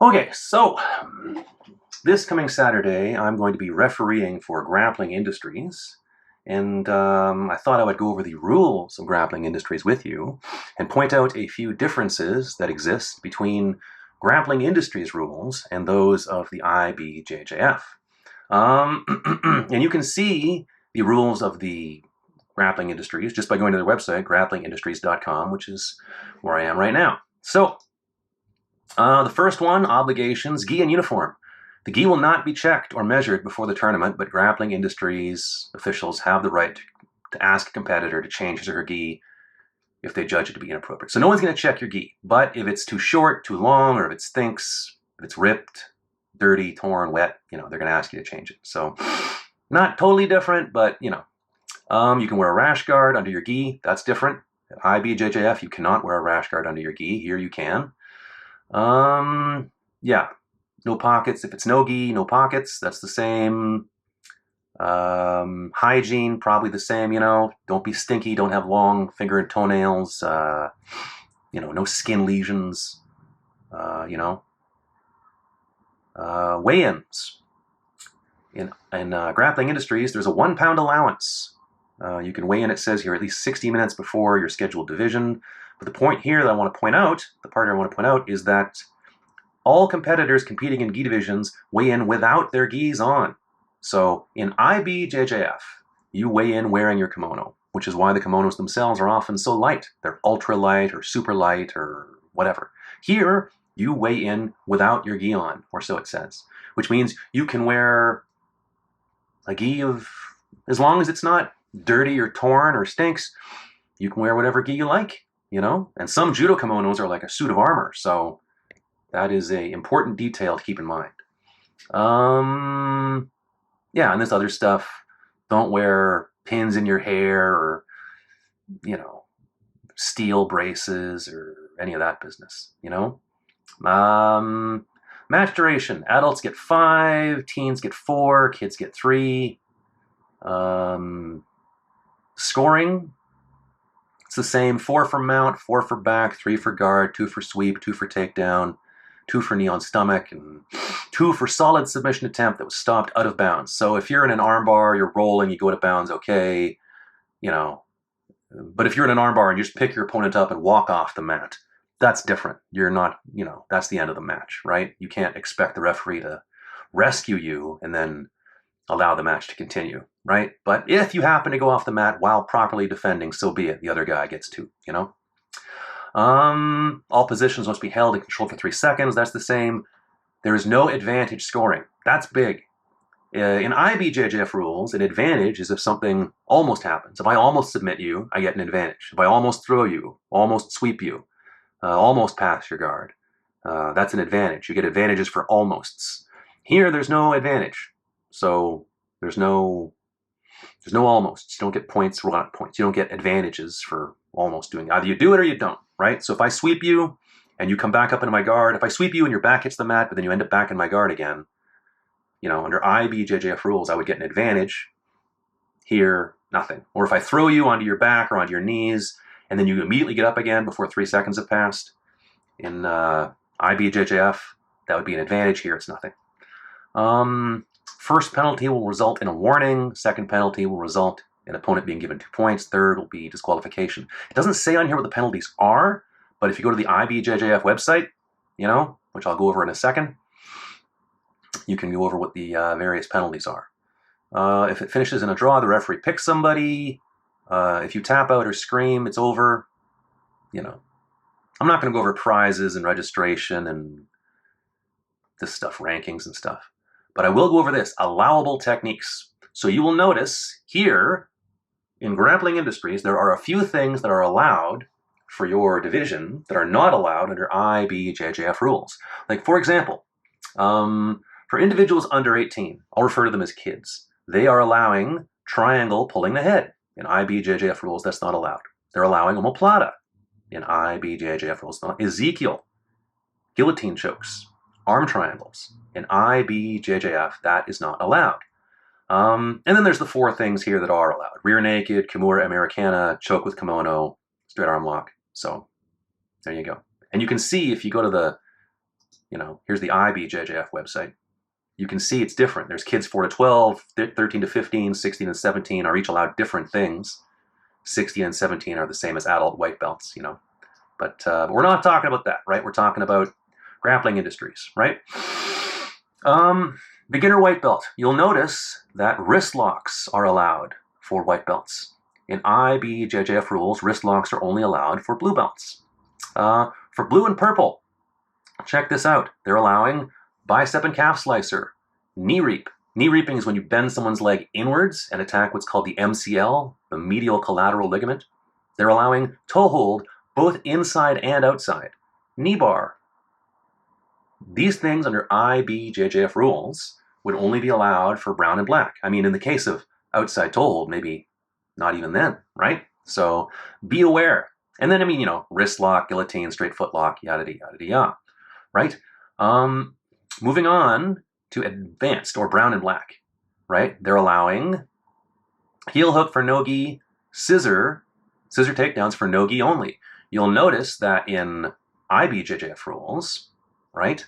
Okay, so this coming Saturday, I'm going to be refereeing for Grappling Industries, and I thought I would go over the rules of Grappling Industries with you and point out a few differences that exist between Grappling Industries rules and those of the IBJJF. And you can see the rules of the Grappling Industries just by going to their website, grapplingindustries.com, which is where I am right now. So, the first one, obligations, gi and uniform. The gi will not be checked or measured before the tournament, but Grappling Industries officials have the right to ask a competitor to change his or her gi if they judge it to be inappropriate. So no one's going to check your gi, but if it's too short, too long, or if it stinks, if it's ripped, dirty, torn, wet, they're going to ask you to change it. So not totally different, but, you can wear a rash guard under your gi. That's different. At IBJJF, you cannot wear a rash guard under your gi. Here you can. Yeah, no pockets. If it's no gi, no pockets. That's the same. Hygiene, probably the same, Don't be stinky. Don't have long finger and toenails. No skin lesions. Weigh-ins. In Grappling Industries, there's a 1 pound allowance. You can weigh in, it says here, at least 60 minutes before your scheduled division. But the point here that I want to point out, is that all competitors competing in gi divisions weigh in without their gis on. So in IBJJF, you weigh in wearing your kimono, which is why the kimonos themselves are often so light. They're ultra light or super light or whatever. Here, you weigh in without your gi on, or so it says, which means you can wear a gi as long as it's not dirty or torn or stinks, you can wear whatever gi you like, And some judo kimonos are like a suit of armor, so that is an important detail to keep in mind. Yeah, and this other stuff, don't wear pins in your hair or, steel braces or any of that business, Match duration, adults get 5, teens get 4, kids get 3. Scoring, it's the same, 4 for mount, 4 for back, 3 for guard, 2 for sweep, 2 for takedown, 2 for knee on stomach, and 2 for solid submission attempt that was stopped out of bounds. So if you're in an armbar, you're rolling, you go to bounds, okay, but if you're in an armbar and you just pick your opponent up and walk off the mat, that's different. You're not, that's the end of the match, right? You can't expect the referee to rescue you and then allow the match to continue, right? But if you happen to go off the mat while properly defending, so be it. The other guy gets 2, All positions must be held and controlled for 3 seconds. That's the same. There is no advantage scoring. That's big. In IBJJF rules, an advantage is if something almost happens. If I almost submit you, I get an advantage. If I almost throw you, almost sweep you, almost pass your guard, that's an advantage. You get advantages for almosts. Here, there's no advantage. So there's no almosts. You don't get points, well, not points. You don't get advantages for almost doing it. Either you do it or you don't, right? So if I sweep you and you come back up into my guard, if I sweep you and your back hits the mat, but then you end up back in my guard again, under IBJJF rules, I would get an advantage. Here, nothing. Or if I throw you onto your back or onto your knees, and then you immediately get up again before 3 seconds have passed, in IBJJF, that would be an advantage. Here, it's nothing. First penalty will result in a warning. Second penalty will result in opponent being given 2 points. Third will be disqualification. It doesn't say on here what the penalties are, but if you go to the IBJJF website, which I'll go over in a second, you can go over what the various penalties are. If it finishes in a draw, the referee picks somebody. If you tap out or scream, it's over. I'm not going to go over prizes and registration and this stuff, rankings and stuff. But I will go over this, allowable techniques. So you will notice here in Grappling Industries, there are a few things that are allowed for your division that are not allowed under IBJJF rules. Like, for example, for individuals under 18, I'll refer to them as kids, they are allowing triangle pulling the head. In IBJJF rules, that's not allowed. They're allowing omoplata. In IBJJF rules, not. Ezekiel, guillotine chokes, arm triangles. In IBJJF, that is not allowed. And then there's the 4 things here that are allowed. Rear naked, Kimura Americana, choke with kimono, straight arm lock. So there you go. And you can see if you go to the Here's the IBJJF website. You can see it's different. There's kids 4 to 12, 13 to 15, 16 and 17 are each allowed different things. 16 and 17 are the same as adult white belts, But we're not talking about that, right? We're talking about Grappling Industries, right? Beginner white belt. You'll notice that wrist locks are allowed for white belts. In IBJJF rules, wrist locks are only allowed for blue belts. For blue and purple, check this out. They're allowing bicep and calf slicer, knee reap. Knee reaping is when you bend someone's leg inwards and attack what's called the MCL, the medial collateral ligament. They're allowing toe hold both inside and outside. Knee bar. These things under IBJJF rules would only be allowed for brown and black. I mean, in the case of outside toe hold, maybe not even then, right? So be aware. And then, wrist lock, guillotine, straight foot lock, yada, yada, yada, right? Moving on to advanced or brown and black, right? They're allowing heel hook for no-gi, scissor takedowns for no-gi only. You'll notice that in IBJJF rules, right,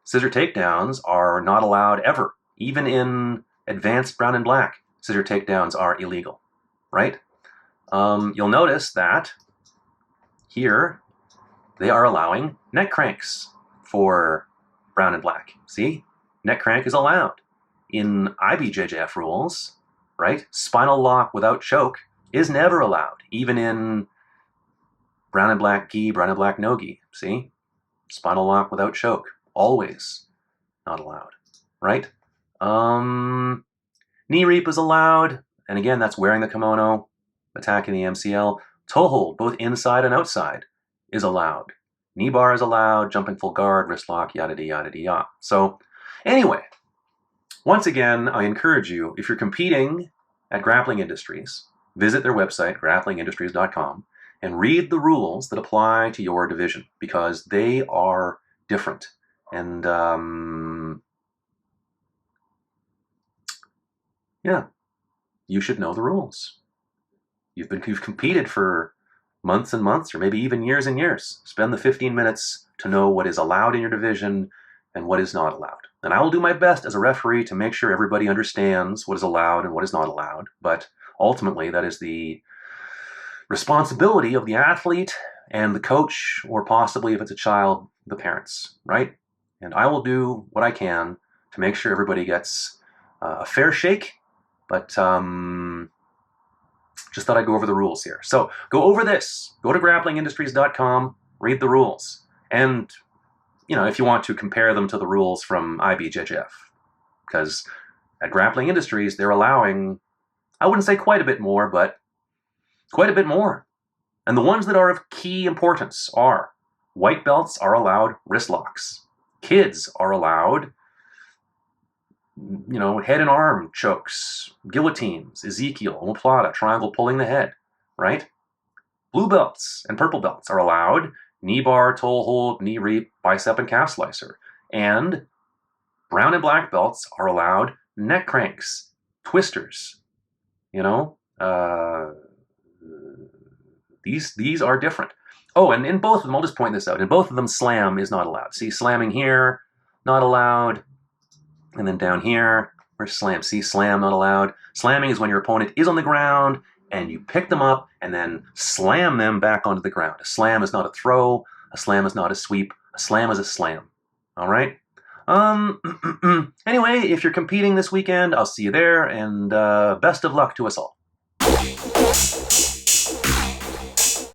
scissor takedowns are not allowed ever. Even in advanced brown and black, scissor takedowns are illegal, right? You'll notice that here they are allowing neck cranks for brown and black. See? Neck crank is allowed. In IBJJF rules, right, spinal lock without choke is never allowed, even in brown and black gi, brown and black no-gi. See? Spinal lock without choke, always not allowed, right? Knee reap is allowed, and again, that's wearing the kimono, attacking the MCL. Toe hold, both inside and outside, is allowed. Knee bar is allowed, jumping full guard, wrist lock, yada, yada, yada. So anyway, once again, I encourage you, if you're competing at Grappling Industries, visit their website, grapplingindustries.com, and read the rules that apply to your division, because they are different. And yeah, you should know the rules. You've competed for months and months, or maybe even years and years. Spend the 15 minutes to know what is allowed in your division and what is not allowed. And I will do my best as a referee to make sure everybody understands what is allowed and what is not allowed. But ultimately, that is the responsibility of the athlete and the coach, or possibly, if it's a child, the parents, right? And I will do what I can to make sure everybody gets a fair shake. But just thought I'd go over the rules here. So go over this. Go to grapplingindustries.com, read the rules. And, if you want to, compare them to the rules from IBJJF. Because at Grappling Industries, they're allowing, I wouldn't say quite a bit more, but quite a bit more. And the ones that are of key importance are white belts are allowed wrist locks. Kids are allowed head and arm chokes, guillotines, Ezekiel, omoplata, triangle pulling the head, right? Blue belts and purple belts are allowed knee bar, toe hold, knee reap, bicep and calf slicer. And brown and black belts are allowed neck cranks, twisters, these are different. Oh, and in both of them, I'll just point this out, in both of them, slam is not allowed. See, slamming here, not allowed. And then down here, where's slam? See, slam, not allowed. Slamming is when your opponent is on the ground and you pick them up and then slam them back onto the ground. A slam is not a throw. A slam is not a sweep. A slam is a slam. All right? Anyway, if you're competing this weekend, I'll see you there, and best of luck to us all.